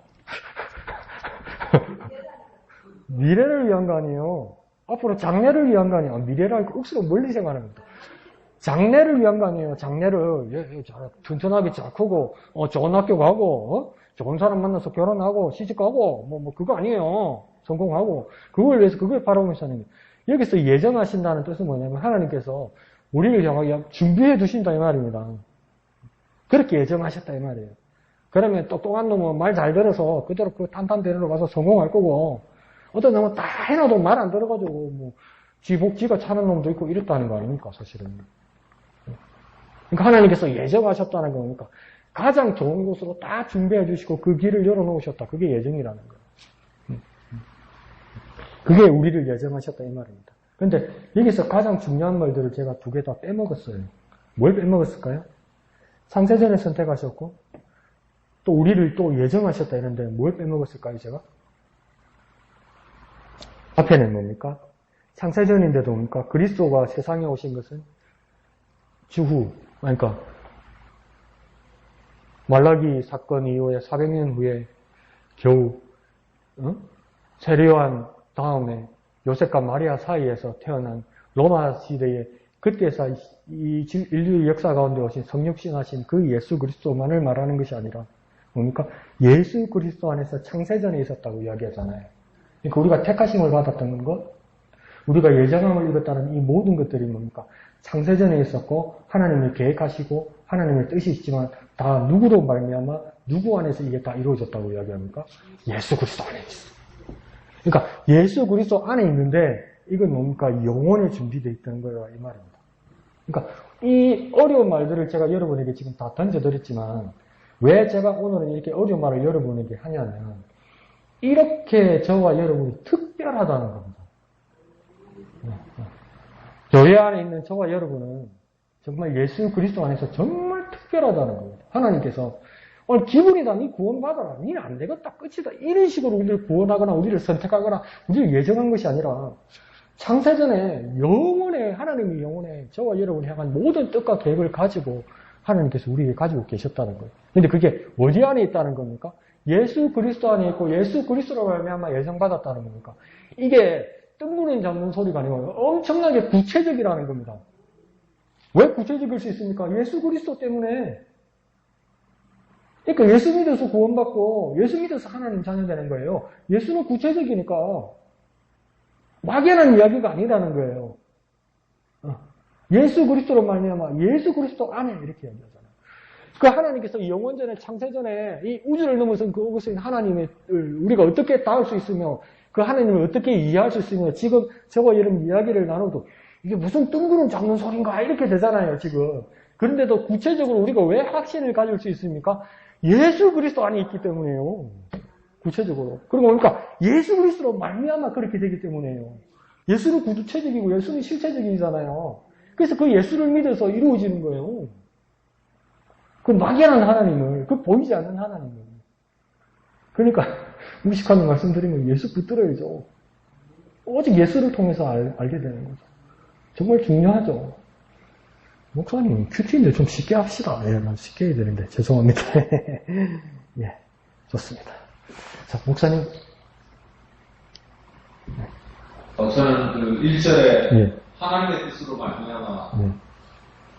미래를 위한 거 아니에요. 앞으로 장래를 위한 거 아니에요. 미래라니까 억수로 멀리 생각하는 겁니다. 장래를 위한 거 아니에요. 장래를 튼튼하게 잘 크고 좋은 학교 가고 좋은 사람 만나서 결혼하고 시집가고 뭐 그거 아니에요. 성공하고 그걸 위해서 그걸 바라보면서 하는 거예요. 여기서 예정하신다는 뜻은 뭐냐면 하나님께서 우리를 향하여 준비해 두신다 이 말입니다. 그렇게 예정하셨다 이 말이에요. 그러면 똑똑한 놈은 말 잘 들어서 그대로 그 탄탄대로로 가서 성공할 거고 어떤 놈은 다 해놔도 말 안 들어가지고 뭐 지복지가 차는 놈도 있고 이랬다는 거 아닙니까 사실은. 그러니까 하나님께서 예정하셨다는 겁니까? 가장 좋은 곳으로 다 준비해 주시고 그 길을 열어놓으셨다. 그게 예정이라는 거예요. 그게 우리를 예정하셨다 이 말입니다. 그런데 여기서 가장 중요한 말들을 제가 2개 다 빼먹었어요. 뭘 빼먹었을까요? 창세전에 선택하셨고 또 우리를 또 예정하셨다 이런데 뭘 빼먹었을까요 제가? 앞에는 뭡니까? 창세전인데도 뭡니까? 그리스도가 세상에 오신 것은 주후, 그러니까 말라기 사건 이후에 400년 후에 겨우 세례요한 다음에 요셉과 마리아 사이에서 태어난 로마 시대에 그때서 이 인류의 역사 가운데 오신 성육신하신 그 예수 그리스도만을 말하는 것이 아니라 뭡니까? 예수 그리스도 안에서 창세전에 있었다고 이야기하잖아요. 그러니까 우리가 택하심을 받았던 것, 우리가 예정함을 이뤘다는 이 모든 것들이 뭡니까? 창세전에 있었고 하나님이 계획하시고 하나님의 뜻이 있지만 다 누구로 말미암아 누구 안에서 이게 다 이루어졌다고 이야기합니까? 예수 그리스도 안에 있어. 그러니까 예수 그리스도 안에 있는데 이건 뭡니까? 영원에 준비되어 있다는 거야 이 말입니다. 그러니까 이 어려운 말들을 제가 여러분에게 지금 다 던져드렸지만 왜 제가 오늘은 이렇게 어려운 말을 여러분에게 하냐면 이렇게 저와 여러분이 특별하다는 겁니다. 교회 안에 있는 저와 여러분은 정말 예수 그리스도 안에서 정말 특별하다는 겁니다. 하나님께서 오늘 기분이다. 니 구원받아라. 니는 안 되겠다. 끝이다. 이런 식으로 우리를 구원하거나 우리를 선택하거나 우리를 예정한 것이 아니라 창세전에 영원에 하나님이 영원에 저와 여러분이 향한 모든 뜻과 계획을 가지고 하나님께서 우리에게 가지고 계셨다는 거예요. 근데 그게 어디 안에 있다는 겁니까? 예수 그리스도 안에 있고 예수 그리스도로 말미암아 예정받았다는 겁니까? 이게 뜬구름 잡는 소리가 아니고 엄청나게 구체적이라는 겁니다. 왜 구체적일 수 있습니까? 예수 그리스도 때문에. 그러니까 예수 믿어서 구원받고 예수 믿어서 하나님 자녀 되는 거예요. 예수는 구체적이니까 막연한 이야기가 아니라는 거예요. 예수 그리스도로 말미암아 예수 그리스도 안에 이렇게 얘기하잖아요. 그 하나님께서 영원전에 창세전에 이 우주를 넘어선 그것은 하나님을 우리가 어떻게 닿을 수 있으며 그 하나님을 어떻게 이해할 수 있으며 지금 저와 여러분 이야기를 나눠도 이게 무슨 뜬구름 잡는 소린가 이렇게 되잖아요 지금. 그런데도 구체적으로 우리가 왜 확신을 가질 수 있습니까? 예수 그리스도 안에 있기 때문에요. 구체적으로. 그리고 그러니까 예수 그리스도로 말미암아 그렇게 되기 때문에요. 예수는 구체적이고 예수는 실체적이잖아요. 그래서 그 예수를 믿어서 이루어지는 거예요. 그 막연한 하나님을, 그 보이지 않는 하나님을. 그러니까 무식하게 말씀드리면 예수 붙들어야죠. 오직 예수를 통해서 알게 되는 거죠. 정말 중요하죠. 목사님 큐티인데 좀 쉽게 합시다. 예, 난 쉽게 해야 되는데 죄송합니다. 예, 좋습니다. 자, 목사님. 저는 그 1절에 예. 하나님의 뜻으로 말미암아 예.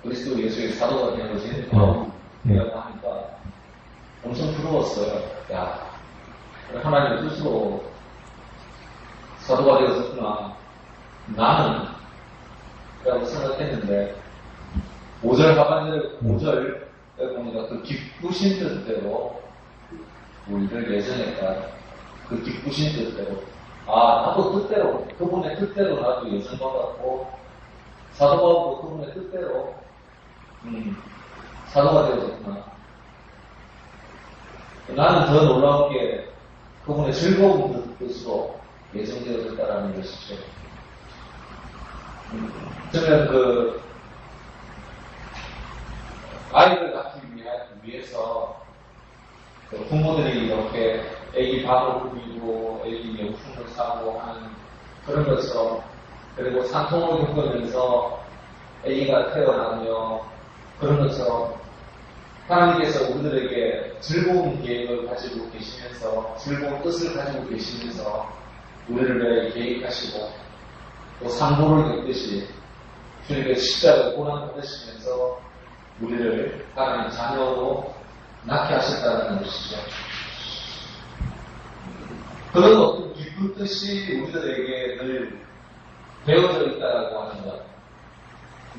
그리스도 예수의 사도가 되는 것이 예. 이라고 하니까 엄청 부러웠어요. 야, 하나님의 뜻으로 사도가 되었었구나. 나는 라고 생각했는데 5절 하반절 5절에 보니까 그 기쁘신 뜻대로 우리를 예정했다. 그 기쁘신 뜻대로 나도 뜻대로 그분의 뜻대로 나도 예정받았고 사도가 그분의 뜻대로 사도가 되어졌구나. 나는 더 놀라운 게 그분의 즐거운 뜻으로 예정되어졌다라는 것이죠. 저는 그 아이들 낳기 위해서 그 부모들이 이렇게 애기 밥을 굶이고 애기 명품을 사고 하는 그런 것처럼 그리고 산통을 겪으면서 애기가 태어나며 그런 것처럼 하나님께서 우리들에게 즐거운 계획을 가지고 계시면서 즐거운 뜻을 가지고 계시면서 우리를 위해 계획하시고 또 상고를 겪듯이 주님의 십자가를 고난받으시면서 우리를 하나님 자녀로 낳게 하셨다는 것이죠. 그런 어떤 기쁜 뜻이 우리들에게 늘 되어져 있다고 하는 것.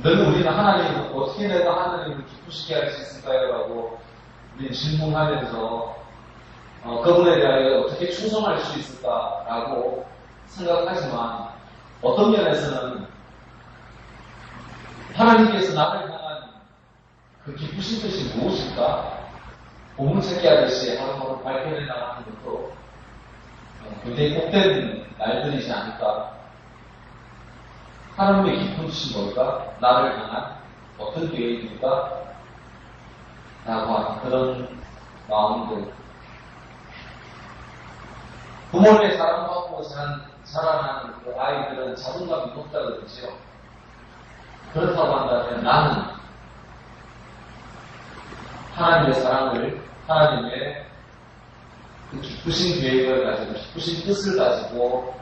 늘 우리는 하나님을 어떻게 내가 하나님을 기쁘시게 할 수 있을까요? 라고 우리는 질문하면서 그분에 대하여 어떻게 충성할 수 있을까라고 생각하지만 어떤 면에서는 하나님께서 나를 향한 그 기쁘신 뜻이 무엇일까? 보물찾기 하듯이 하루하루 발견해 나가는 것도 굉장히 복된 날들이지 않을까? 하나님의 기쁜 뜻이 뭘까? 나를 향한 어떤 계획일까? 라고 하는 그런 마음들. 부모님의 사랑받고 자라나는 그 아이들은 자존감이 높다 그러지요. 그렇다고 한다면 나는 하나님의 사랑을, 하나님의 그 기쁘신 계획을 가지고, 기쁘신 뜻을 가지고,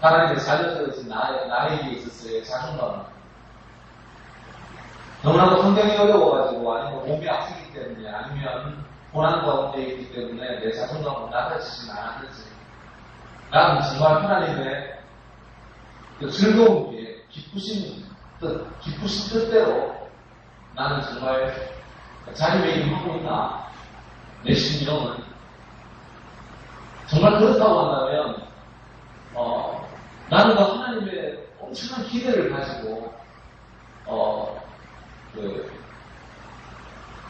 하나님의 자녀되어진 나에게 있었어요. 자존감. 너무나도 환경이 어려워가지고, 아니면 몸이 아프기 때문에, 아니면 고난 가운데 있기 때문에 내 자존감은 낮아지진 않았는지. 나는 정말 하나님의 그 즐거운 게 기쁘신 뜻대로 나는 정말 자유의임하고 있나? 내 심령은 정말 그렇다고 한다면 나는 그 하나님의 엄청난 기대를 가지고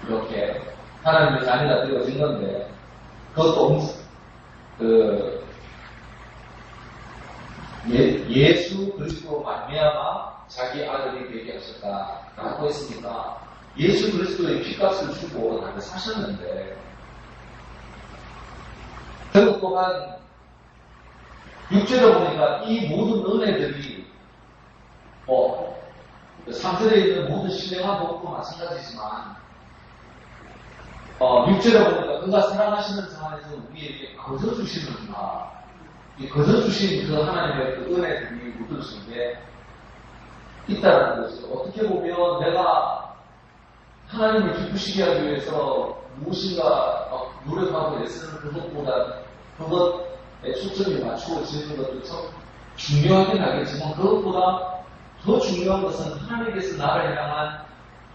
이렇게 하나님의 자녀가 되어진 건데 그것도 예수 그리스도 말미암아 자기 아들이 되게 하셨다라고 했으니까 예수 그리스도의 피값을 주고 나를 사셨는데 그것 또한 육체로 보니까 이 모든 은혜들이 3절에 있는 모든 신령한 복도 마찬가지지만 육체로 보니까 그가 사랑하시는 자 안에서 우리에게 거저 주시는구나. 이 거저 주신 그 하나님의 그 은혜들이 우리 속에 있다는 것이죠. 어떻게 보면 내가 하나님을 기쁘시게 하기 위해서 무엇인가 노력하고 애쓰는 그것보다 그것에 초점이 맞추어지는 것도 참 중요하긴 하겠지만 그것보다 더 중요한 것은 하나님께서 나를 향한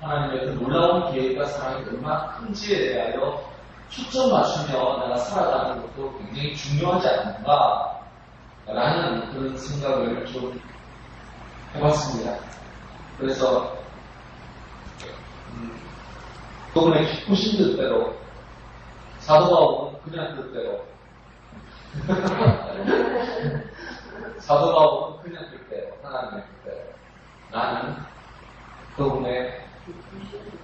하나님의 그 놀라운 계획과 사랑이 얼마나 큰지에 대하여 초점 맞추며 내가 살아가는 것도 굉장히 중요하지 않는가 라는 그런 생각을 좀 해봤습니다. 그래서 그분의 기쁘신 뜻대로 사도 바울은 그냥 뜻대로 사도 바울은 그냥 뜻대로 하나님의 뜻대로 나는 그분의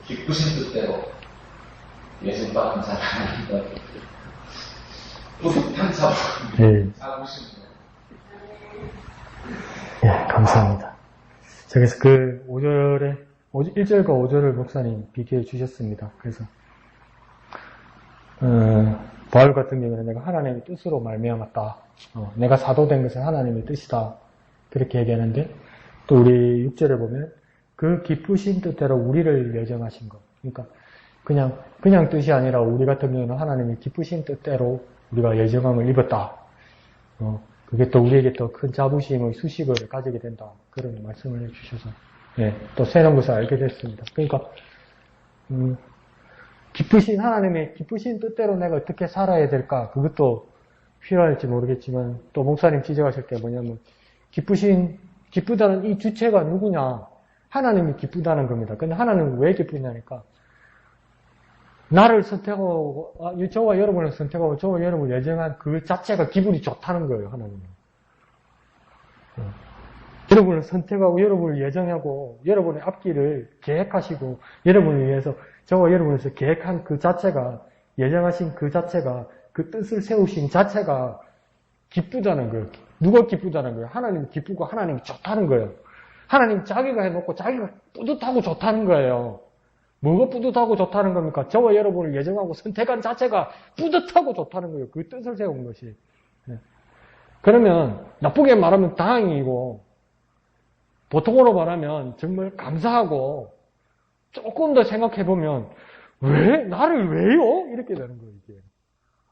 기쁘신 뜻대로 예수님과 감사하는 것 뿌듯한 자부심입니다. 예, 감사합니다. 그래서 그 1절과 5절을 목사님 비교해 주셨습니다. 그래서 바울 같은 경우는 내가 하나님의 뜻으로 말미암았다. 내가 사도된 것은 하나님의 뜻이다. 그렇게 얘기하는데 또 우리 6절에 보면 그 기쁘신 뜻대로 우리를 예정하신 것. 그러니까 그냥 뜻이 아니라 우리 같은 경우는 하나님의 기쁘신 뜻대로 우리가 예정함을 입었다. 그게 또 우리에게 더 큰 자부심의 수식을 가지게 된다. 그런 말씀을 해주셔서 또 새로운 것을 알게 됐습니다. 그러니까 하나님의 기쁘신 뜻대로 내가 어떻게 살아야 될까? 그것도 필요할지 모르겠지만 또 목사님 지적하실 때 뭐냐면 기쁘다는 이 주체가 누구냐? 하나님이 기쁘다는 겁니다. 근데 하나님은 왜 기쁘냐니까 나를 선택하고 저와 여러분을 선택하고 저와 여러분을 예정한 그 자체가 기분이 좋다는 거예요. 하나님은. 여러분을 선택하고 여러분을 예정하고 여러분의 앞길을 계획하시고 여러분을 위해서 저와 여러분에서 계획한 그 자체가 예정하신 그 자체가 그 뜻을 세우신 자체가 기쁘다는 거예요. 누가 기쁘다는 거예요? 하나님이 기쁘고 하나님이 좋다는 거예요. 하나님 자기가 해놓고 자기가 뿌듯하고 좋다는 거예요. 뭐가 뿌듯하고 좋다는 겁니까? 저와 여러분을 예정하고 선택한 자체가 뿌듯하고 좋다는 거예요. 그 뜻을 세운 것이. 그러면 나쁘게 말하면 다행이고 보통으로 말하면 정말 감사하고 조금 더 생각해보면 왜? 나를 왜요? 이렇게 되는 거예요. 이게.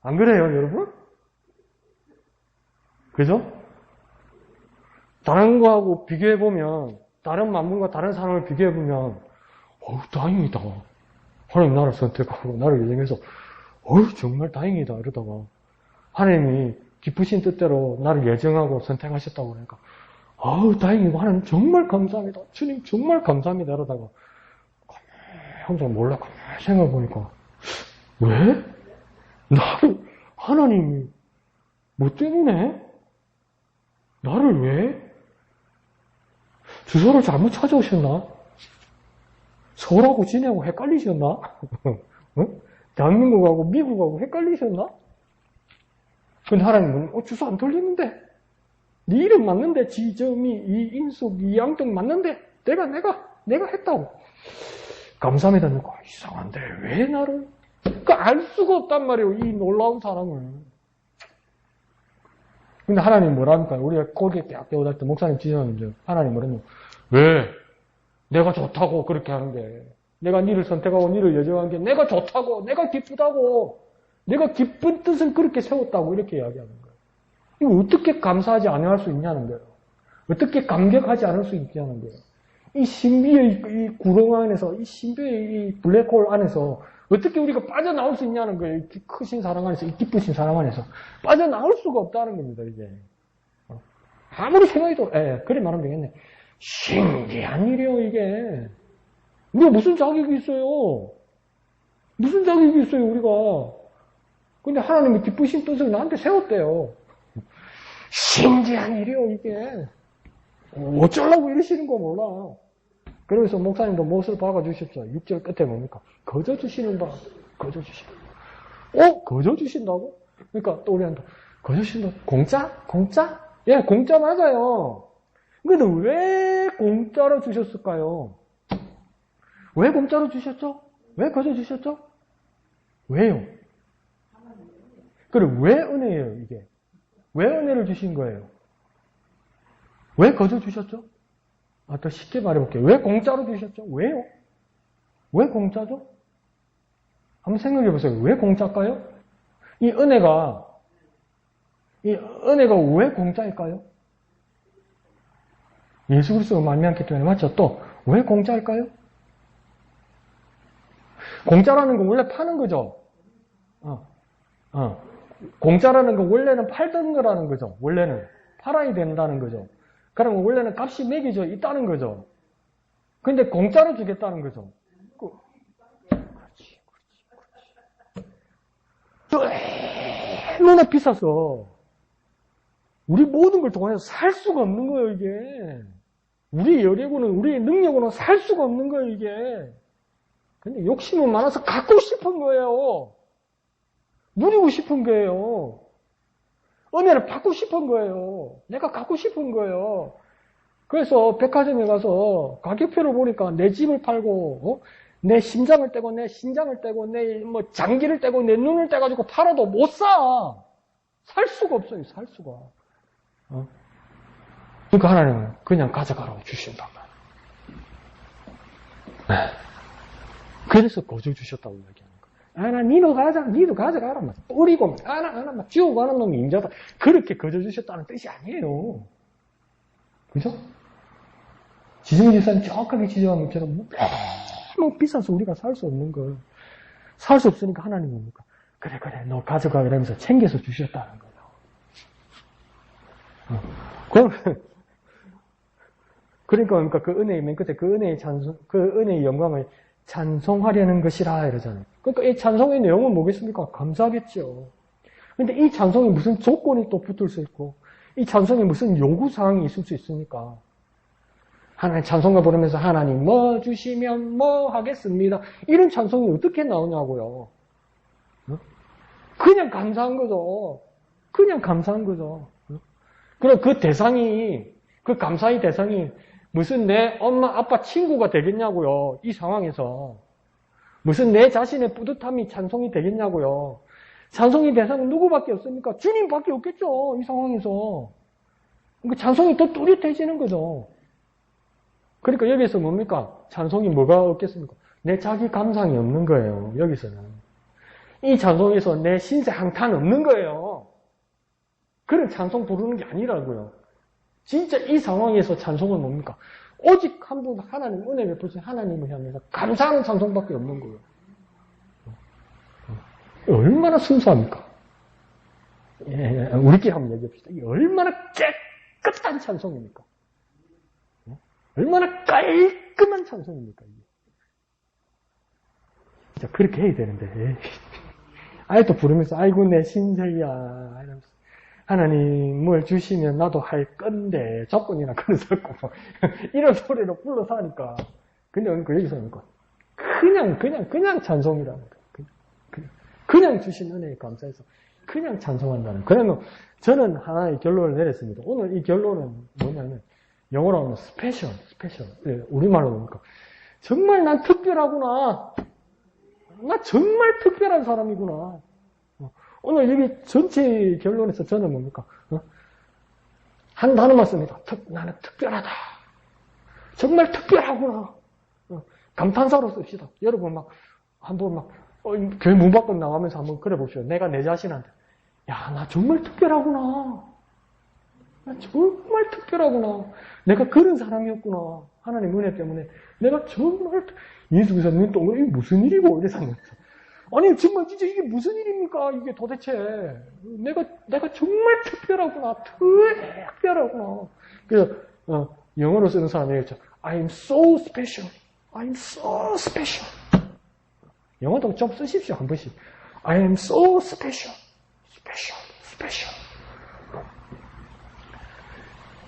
안 그래요, 여러분? 그죠? 다른 거하고 비교해보면 다른 만물과 다른 사람을 비교해보면 다행이다. 하나님 나를 선택하고 나를 예정해서 정말 다행이다 이러다가 하나님이 기쁘신 뜻대로 나를 예정하고 선택하셨다고 그러니까 다행이고 하나님 정말 감사합니다. 주님 정말 감사합니다 이러다가 혼자 몰라 생각해보니까 왜? 나를 하나님이 뭐 때문에? 나를 왜? 주소를 잘못 찾아오셨나? 서울하고 진해하고 헷갈리셨나? 대한민국하고 미국하고 헷갈리셨나? 근데 하나님은 주소 안 돌리는데 네 이름 맞는데 지점이 이 인숙 이 양등 맞는데 내가 했다고 감사합니다. 이상한데 왜 나를 알 수가 없단 말이에요. 이 놀라운 사람을. 근데 하나님 뭐랍니까? 우리가 거기에 대학교 다닐 때 목사님 지적하는데 하나님 뭐라냐? 왜? 내가 좋다고 그렇게 하는데 내가 니를 선택하고 니를 예정한 게 내가 좋다고 내가 기쁘다고 내가 기쁜 뜻을 그렇게 세웠다고 이렇게 이야기하는 거예요. 이거 어떻게 감사하지 않을 수 있냐는 거예요. 어떻게 감격하지 않을 수 있냐는 거예요. 이 신비의 이 구렁 안에서, 이 신비의 이 블랙홀 안에서 어떻게 우리가 빠져나올 수 있냐는 거예요. 이 크신 사랑 안에서, 이 기쁘신 사랑 안에서. 빠져나올 수가 없다는 겁니다, 이게. 아무리 생각해도, 그래 말하면 되겠네. 신기한 일이에요, 이게. 우리가 무슨 자격이 있어요? 무슨 자격이 있어요, 우리가? 근데 하나님이 기쁘신 뜻을 나한테 세웠대요. 신기한 일이에요, 이게. 어쩌려고 이러시는 거 몰라. 그래서 목사님도 못을 박아주셨죠. 6절 끝에 뭡니까? 거저 주시는 바, 거저 주시는 바. 거저 주신다고? 그러니까 또 우리한테, 거저 주신다고? 공짜? 공짜? 예, 공짜 맞아요. 근데 왜 공짜로 주셨을까요? 왜 공짜로 주셨죠? 왜 거저 주셨죠? 왜요? 그래, 왜 은혜예요, 이게? 왜 은혜를 주신 거예요? 왜 거저 주셨죠? 더 쉽게 말해볼게요. 왜 공짜로 주셨죠? 왜요? 왜 공짜죠? 한번 생각해 보세요. 왜 공짜일까요? 이 은혜가 왜 공짜일까요? 예수 그리스도가 말미암기 때문에 맞죠? 또 왜 공짜일까요? 공짜라는 건 원래 파는 거죠. 공짜라는 건 원래는 팔던 거라는 거죠. 원래는 팔아야 된다는 거죠. 그러면 원래는 값이 매겨져 있다는 거죠. 근데 공짜로 주겠다는 거죠. 너무나 비싸서 우리 모든 걸 동원해서 살 수가 없는 거예요, 이게. 우리 여력으로는, 우리의 능력으로는 살 수가 없는 거예요, 이게. 근데 욕심은 많아서 갖고 싶은 거예요. 누리고 싶은 거예요. 은혜를 받고 싶은 거예요. 내가 갖고 싶은 거예요. 그래서 백화점에 가서 가격표를 보니까 내 집을 팔고, 내 심장을 떼고, 내 신장을 떼고, 내 장기를 떼고, 내 눈을 떼가지고 팔아도 못 사. 살 수가 없어요, 살 수가. 그러니까 하나님은 그냥 가져가라고 주신단 말이에요. 네. 그래서 거저 주셨다고 이야기하는 거예요. 니도 가자, 니도 가져가라. 막 뿌리고, 막 지우고 가는 놈이 인자다. 그렇게 거저 주셨다는 뜻이 아니에요. 그죠? 지승희 집사님 정확하게 지적한 것처럼 너무 비싸서 우리가 살 수 없는 걸. 살 수 없으니까 하나님은 뭡니까? 그래, 너 가져가. 이러면서 챙겨서 주셨다는 거예요. 그러니까 그 은혜의 맨 끝에 그 은혜의 영광을 찬송하려는 것이라 이러잖아요. 그러니까 이 찬송의 내용은 뭐겠습니까? 감사하겠죠. 근데 이 찬송에 무슨 조건이 또 붙을 수 있고, 이 찬송에 무슨 요구사항이 있을 수 있습니까? 하나님 찬송가 부르면서 하나님 뭐 주시면 뭐 하겠습니다. 이런 찬송이 어떻게 나오냐고요. 그냥 감사한 거죠. 그냥 감사한 거죠. 그럼 그 대상이, 그 감사의 대상이 무슨 내 엄마, 아빠, 친구가 되겠냐고요. 이 상황에서. 무슨 내 자신의 뿌듯함이 찬송이 되겠냐고요. 찬송의 대상은 누구밖에 없습니까? 주님밖에 없겠죠. 이 상황에서. 그러니까 찬송이 더 뚜렷해지는 거죠. 그러니까 여기서 뭡니까? 찬송이 뭐가 없겠습니까? 내 자기 감상이 없는 거예요. 여기서는. 이 찬송에서 내 신세 한탄 없는 거예요. 그런 찬송 부르는 게 아니라고요. 진짜 이 상황에서 찬송은 뭡니까? 오직 한 분 하나님 은혜 베푸신 하나님을 향해서 감사하는 찬송밖에 없는 거예요. 얼마나 순수합니까? 우리끼리 한번 얘기합시다. 이게 얼마나 깨끗한 찬송입니까? 얼마나 깔끔한 찬송입니까? 이게. 진짜 그렇게 해야 되는데. 아직도 부르면서 아이고 내 신세야 이러면서 하나님을 주시면 나도 할 건데 조건이나 그런 섞고 이런 소리로 불러서 하니까. 근데 여기서 하니까 그냥 찬송이라는 거예요. 그냥 주신 은혜에 감사해서 그냥 찬송한다는. 그러면 저는 하나의 결론을 내렸습니다. 오늘 이 결론은 뭐냐면 영어로 하면 스페셜. 우리말로 보니까 정말 난 특별하구나. 나 정말 특별한 사람이구나. 오늘 여기 전체 결론에서 저는 뭡니까? 한 단어만 씁니다. 나는 특별하다. 정말 특별하구나. 감탄사로 씁시다. 여러분 한번 교회 문 밖으로 나가면서 한번 그래 보십시오. 내가 내 자신한테 야, 나 정말 특별하구나. 나 정말 정말 특별하구나. 내가 그런 사람이었구나. 하나님 은혜 때문에 내가 정말 예수 기사님 또 이게 무슨 일이고 이래서 아니 정말 진짜 이게 무슨 일입니까? 이게 도대체 내가 정말 특별하구나. 특별하구나. 그래서 영어로 쓰는 사람이 얘기했죠. I am so special. I am so special. 영어도 좀 쓰십시오 한 번씩. I am so special. special. special.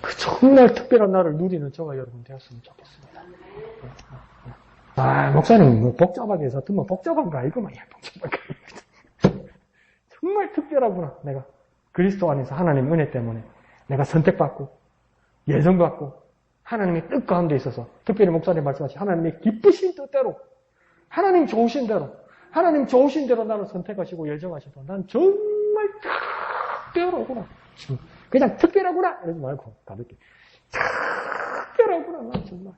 그 정말 특별한 나를 누리는 저와 여러분 되었으면 좋겠습니다. 목사님 뭐 복잡하게 해서 듣면 복잡한 거 알고만 복잡한 거 정말 특별하구나. 내가 그리스도 안에서 하나님 은혜 때문에 내가 선택받고 예정받고 하나님의 뜻 가운데 있어서 특별히 목사님 말씀하신 하나님의 기쁘신 뜻대로 하나님 좋으신 대로 나를 선택하시고 예정하셔서 난 정말 특별하구나. 지금 그냥 특별하구나 이러지 말고 가볍게 특별하구나. 난 정말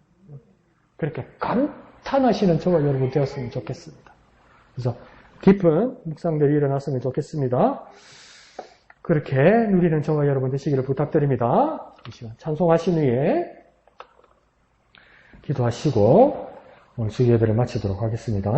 그렇게 감탄하시는 저와 여러분 되었으면 좋겠습니다. 그래서 깊은 묵상들이 일어났으면 좋겠습니다. 그렇게 누리는 저와 여러분 되시기를 부탁드립니다. 이 시간 찬송하신 후에 기도하시고 오늘 주기 예배를 마치도록 하겠습니다.